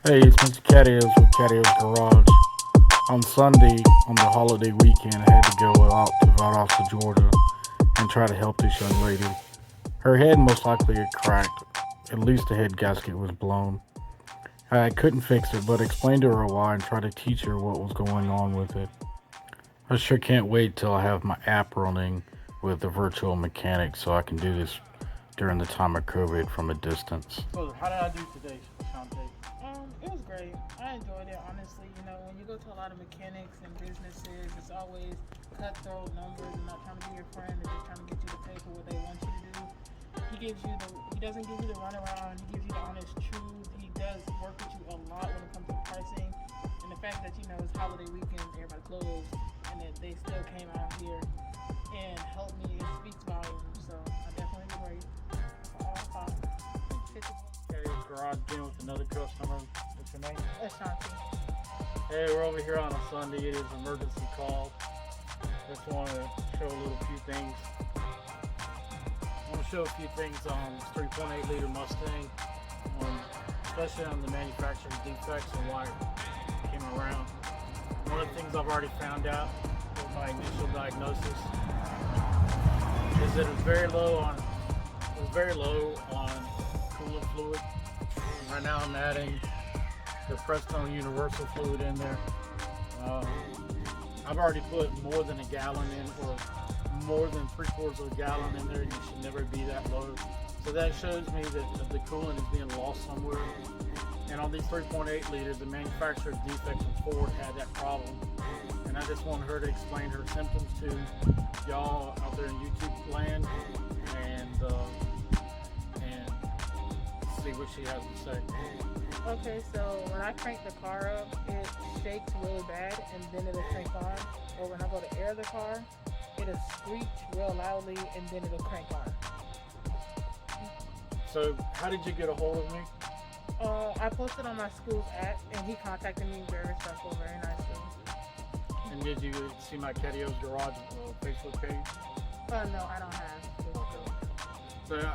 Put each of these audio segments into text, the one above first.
Hey, it's Mr. Catios with Catios Garage. On Sunday, on the holiday weekend, I had to go out to Valdosta, Georgia, and try to help this young lady. Her head most likely had cracked. At least the head gasket was blown. I couldn't fix it, but explained to her why and tried to teach her what was going on with it. I sure can't wait till I have my app running with the virtual mechanic so I can do this during the time of COVID from a distance. So how did I do today, Shante? It was great. I enjoyed it, honestly. You know, when you go to a lot of mechanics and businesses, it's always cutthroat numbers and not trying to be your friend and just trying to get you to pay for what they want you to do. He doesn't give you the runaround. He gives you the honest truth. He does work with you a lot when it comes to pricing. And the fact that, you know, it's holiday weekend, everybody closed, and that they still came out here and helped me, it speaks volumes. So I definitely agree. All five. Okay, garage again with another customer. What's your name? Ashanti. Hey, we're over here on a Sunday. It is an emergency call. Just want to show a little few things. I want to show a few things on this 3.8 liter Mustang, especially on the manufacturing defects and why it came around. One of the things I've already found out with my initial diagnosis is that it was very low on coolant fluid. And right now I'm adding the Prestone Universal fluid in there. I've already put more than a gallon in, or more than 3/4 of a gallon in there. You should never be that low. So that shows me that the coolant is being lost somewhere. And on these 3.8 liters, the manufacturer's defects from Ford had that problem. And I just want her to explain her symptoms to y'all out there in YouTube land and see what she has to say. Okay, so when I crank the car up, it shakes really bad and then it'll crank on. Or when I go to air the car, it'll screech real loudly and then it'll crank on. So how did you get a hold of me? I posted on my school's app and he contacted me very respectful, very nicely. And did you see my Catios Garage Facebook page? No, I don't have Facebook. So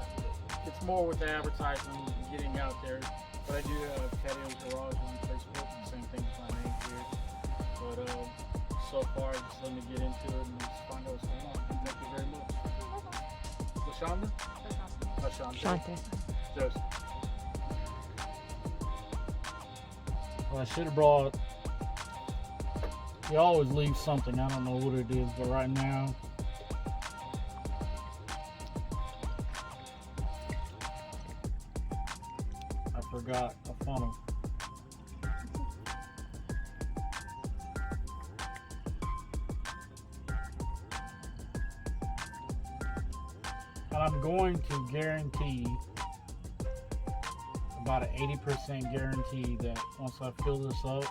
it's more with the advertisement and getting out there. But I do have Catios Garage on Facebook, and same thing with my name here. But so far, just let me get into it and just find out what's going on. Thank you very much. LaShonda? LaShonda. Shante. Joseph. Well, I should have brought. You always leave something. I don't know what it is, but right now. I forgot a funnel. And I'm going to guarantee about an 80% guarantee that once I fill this up,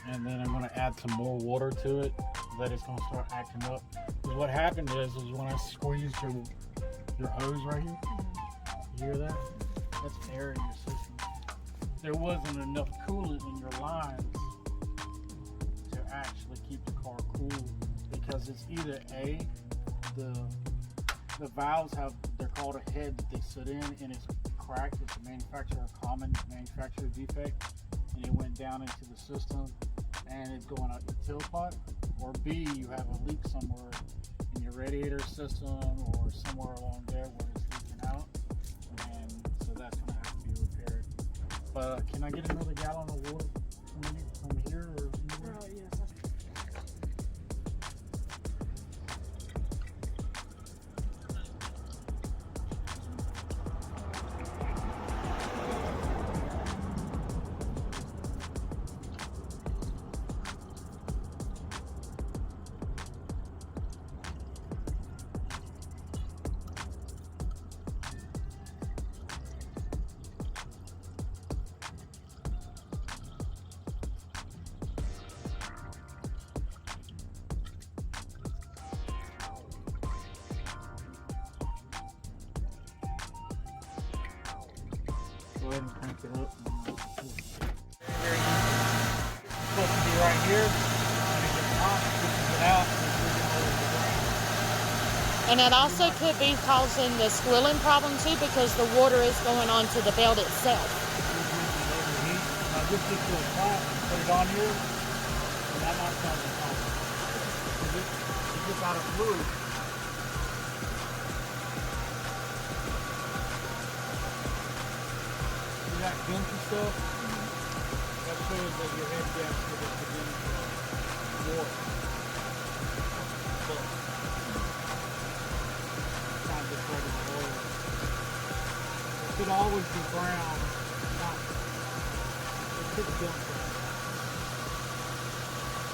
and then I'm going to add some more water to it, that it's going to start acting up. Because what happened is when I squeezed your hose right here, you hear that? That's air in your system. There wasn't enough coolant in your lines to actually keep the car cool, because it's either the valves they're called a head that they sit in and it's cracked. It's a common manufacturer defect, and it went down into the system and it's going out your tailpipe. Or B, you have a leak somewhere in your radiator system or somewhere along there where it's leaking out, and so that's going to have to be repaired. But can I get another gallon of water from here or anywhere? Oh, yes. Go ahead and crank it up. It's supposed to be right here. When it gets hot, it pushes it out. And it's moving over to the ground. And it also could be causing the squealing problem too, because the water is going onto the belt itself. Now just get to a flat, put it on here, and that might cause a problem. It's just out of fluid. See that vent and stuff? That shows that your head gasket is beginning to warp. Kind of regular oil. It should always be brown, not. It should dump brown.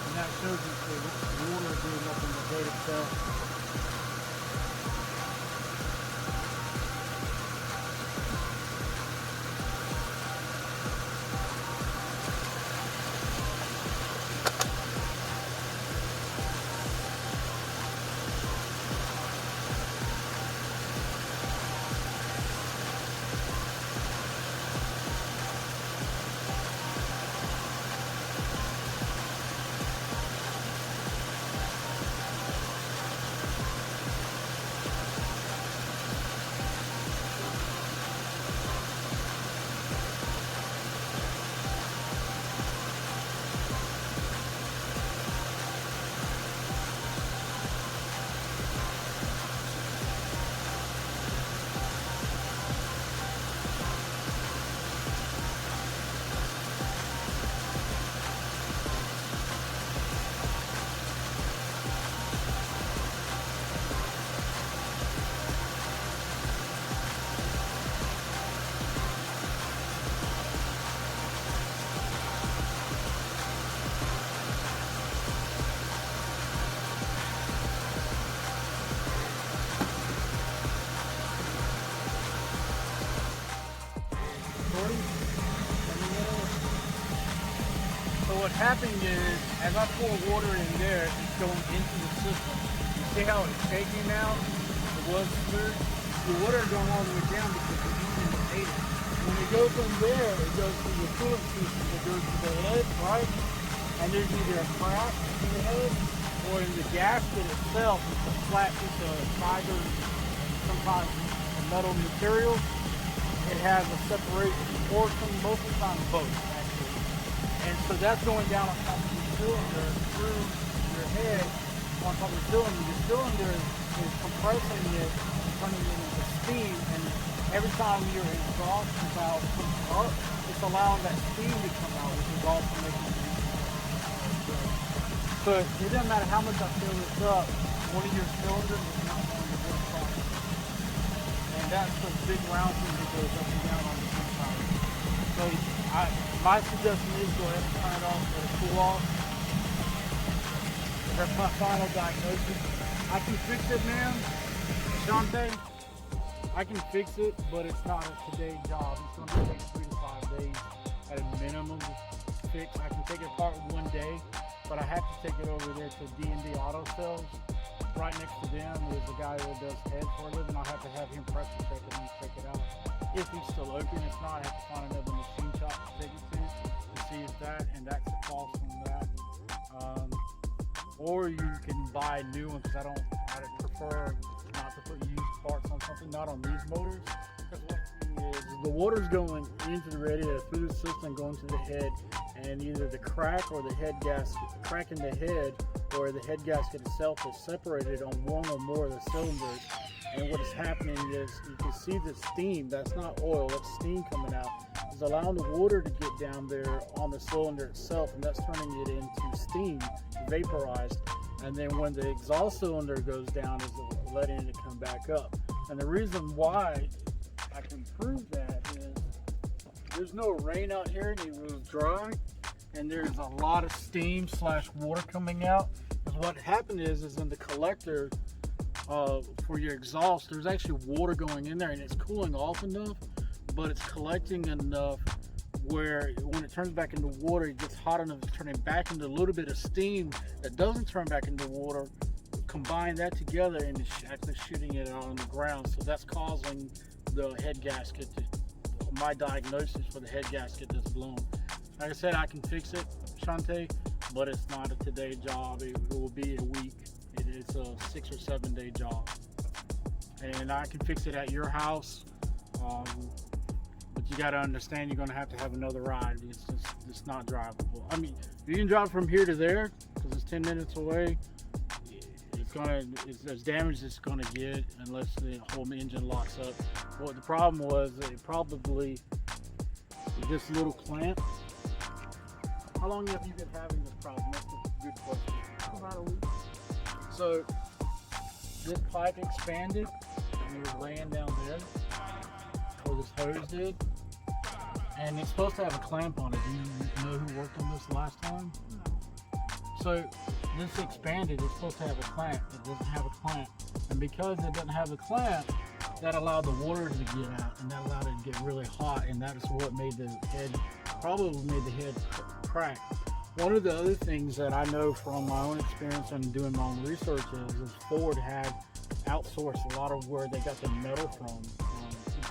And that shows us the water being up in the gate itself. So what happened is, as I pour water in there, it's going into the system. You see how it's shaking now? It was smooth. The water is going all the way down because the engine is ate it. When it goes from there, it goes to the coolant system. It goes to the head, right? And there's either a crack in the head, or in the gasket itself, it's a flat piece of fiber, sometimes a metal material. It has a separation portion, most of the time both, actually. And so that's going down on top of the cylinder through your head on top of the cylinder. The cylinder is compressing it, turning it into steam, and every time your exhaust valve comes up, it's allowing that steam to come out, which is also making it so it doesn't matter how much I fill this up, one of your cylinders is not going to work properly. And that's the big round thing that goes up and down on the inside. So my suggestion is go ahead and turn it off, let it cool off. That's my final diagnosis. I can fix it, man. Shante, I can fix it, but it's not a today job. It's going to take 3 to 5 days at a minimum to fix. I can take it apart one day, but I have to take it over there to D&D Auto Sales. Right next to them is a guy that does heads for a living. I'll have to have him pressure check it and check it out. If he's still open, if not, I have to find another machine shop to take it to see if that's the cost on that. Or you can buy new ones, because I prefer not to put used parts on something, not on these motors. Because what is the water's going into the radiator through the system, going to the head, and either the crack or the head gasket, the crack in the head or the head gasket itself is separated on one or more of the cylinders. And what is happening is you can see the steam, that's not oil, that's steam coming out. It's allowing the water to get down there on the cylinder itself, and that's turning it into steam, vaporized. And then when the exhaust cylinder goes down, is letting it come back up. And the reason why I can prove that is there's no rain out here, and it was dry, and there's a lot of steam / water coming out. Because what happened is in the collector for your exhaust, there's actually water going in there, and it's cooling off enough, but it's collecting enough where when it turns back into water, it gets hot enough to turn it back into a little bit of steam that doesn't turn back into water. Combine that together, and it's actually shooting it out on the ground. So that's causing the head gasket my diagnosis for the head gasket that's blown. Like I said, I can fix it, Shante, but it's not a today job. It will be a week. It's a 6 or 7 day job. and I can fix it at your house. But you got to understand, you're going to have another ride. It's not drivable. I mean, you can drive from here to there because it's 10 minutes away. It's as damage as it's gonna get unless the whole engine locks up. What the problem was, it probably this little clamp. How long have you been having this problem? That's a good question. About a week. So this pipe expanded and it was laying down there, or this hose did, and it's supposed to have a clamp on it. Do you know who worked on this last time? No. So this expanded, it's supposed to have a clamp. It doesn't have a clamp. And because it doesn't have a clamp, that allowed the water to get out, and that allowed it to get really hot, and that is what made the head, probably made the head crack. One of the other things that I know from my own experience and doing my own research is Ford had outsourced a lot of where they got their metal from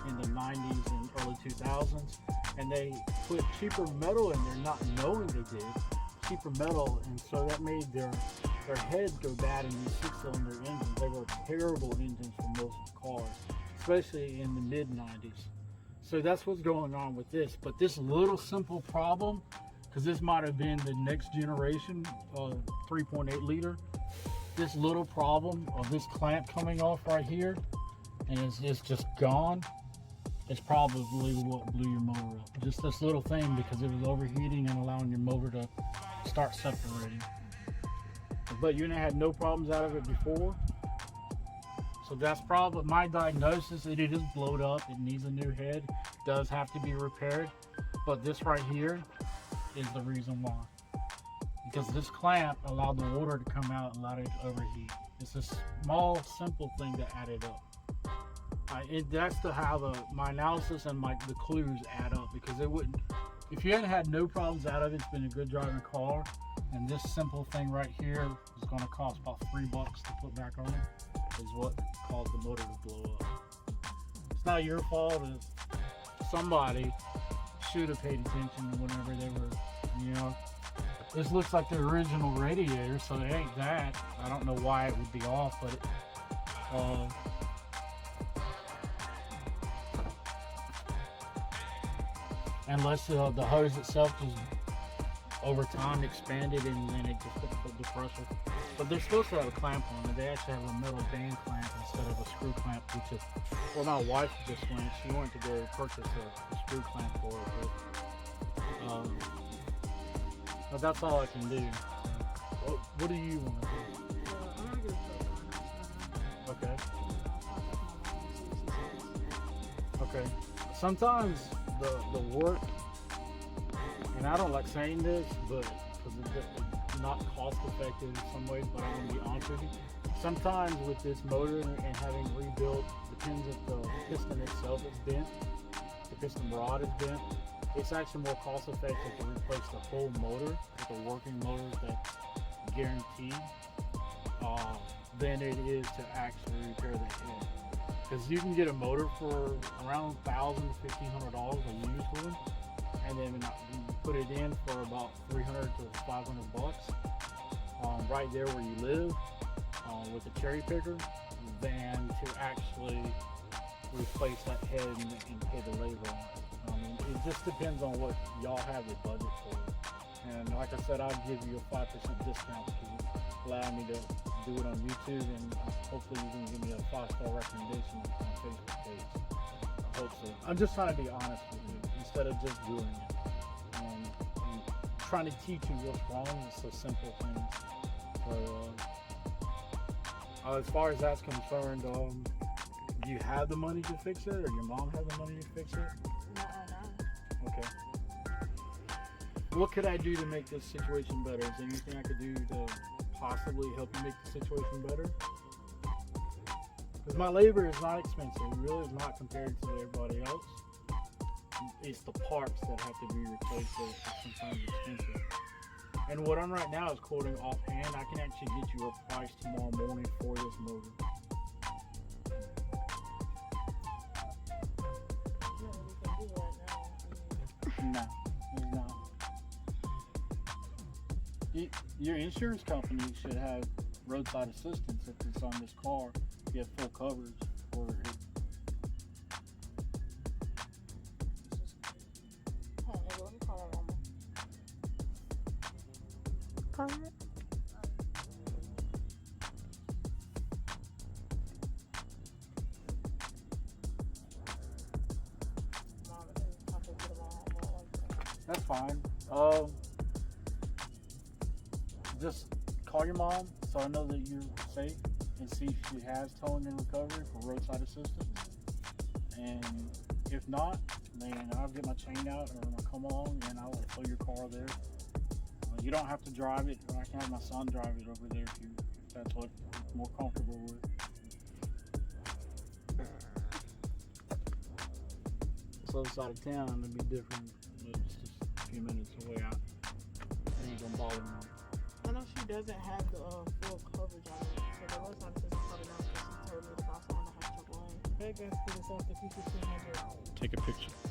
in the 90s and early 2000s, and they put cheaper metal in there, not knowing they did. Cheaper metal, and so that made their heads go bad in these 6-cylinder engines. They were terrible engines for most cars, especially in the mid 90s. So that's what's going on with this. But this little simple problem, because this might have been the next generation 3.8 liter, this little problem of this clamp coming off right here, and it's just gone. It's probably what blew your motor up. Just this little thing, because it was overheating and allowing your motor to start separating. But you had no problems out of it before. So that's probably my diagnosis. It is blowed up. It needs a new head. Does have to be repaired. But this right here is the reason why. Because this clamp allowed the water to come out and allowed it to overheat. It's a small, simple thing that added up. That's to how my analysis and the clues add up, because it wouldn't. If you hadn't had no problems out of it, it's been a good driving car, and this simple thing right here is going to cost about $3 to put back on it, is what caused the motor to blow up. It's not your fault. Somebody should have paid attention whenever they were, This looks like the original radiator, so it ain't that. I don't know why it would be off, but unless the hose itself just over time expanded and then it just put the pressure. But they're supposed to have a clamp on it. They actually have a metal band clamp instead of a screw clamp, which is, well, my wife just went. She wanted to go purchase a screw clamp for it. But that's all I can do. What do you want to do? I'm gonna get a truck. Okay. Okay. Sometimes the work, and I don't like saying this, but because it's not cost effective in some ways, but I'm going to be honest with you. Sometimes with this motor and having rebuilt, depends if the piston itself is bent, the piston rod is bent, it's actually more cost effective to replace the whole motor with a working motor that's guaranteed than it is to actually repair the head. Because you can get a motor for around $1,000 to $1,500 a used one, and then you put it in for about $300 to $500 right there where you live with a cherry picker, than to actually replace that head and pay the labor on it. It just depends on what y'all have the budget for. And like I said, I'll give you a 5% discount because you allow me to do it on YouTube, and hopefully you can give me a 5-star recommendation on my Facebook page. I hope so. I'm just trying to be honest with you instead of just doing it. And trying to teach you what's wrong. It's a simple thing. So as far as that's concerned, do you have the money to fix it, or your mom have the money to fix it? No. Okay. What could I do to make this situation better? Is there anything I could do to possibly help you make the situation better? Because my labor is not expensive. It really is not compared to everybody else. It's the parts that have to be replaced that are sometimes expensive. And what I'm right now is quoting offhand. I can actually get you a price tomorrow morning for this motor. No, it's not. Your insurance company should have roadside assistance if it's on this car. You have full coverage or it, Hold on, nigga, let me call her mama. Call it. Mama, I have to get them all home like that. that's fine. Just call your mom so I know that you're safe and see if she has towing and recovery for roadside assistance. And if not, then I'll get my chain out or I'll come along and I'll tow your car there. You don't have to drive it, or I can have my son drive it over there if that's what you're more comfortable with. This other side of town would be different, but it's just a few minutes away. It ain't gonna bother me. I know she doesn't have the full coverage on it, so the roadside assistance probably not because she told me the boss on the hospital line. That gasket is off the 5200. Take a picture.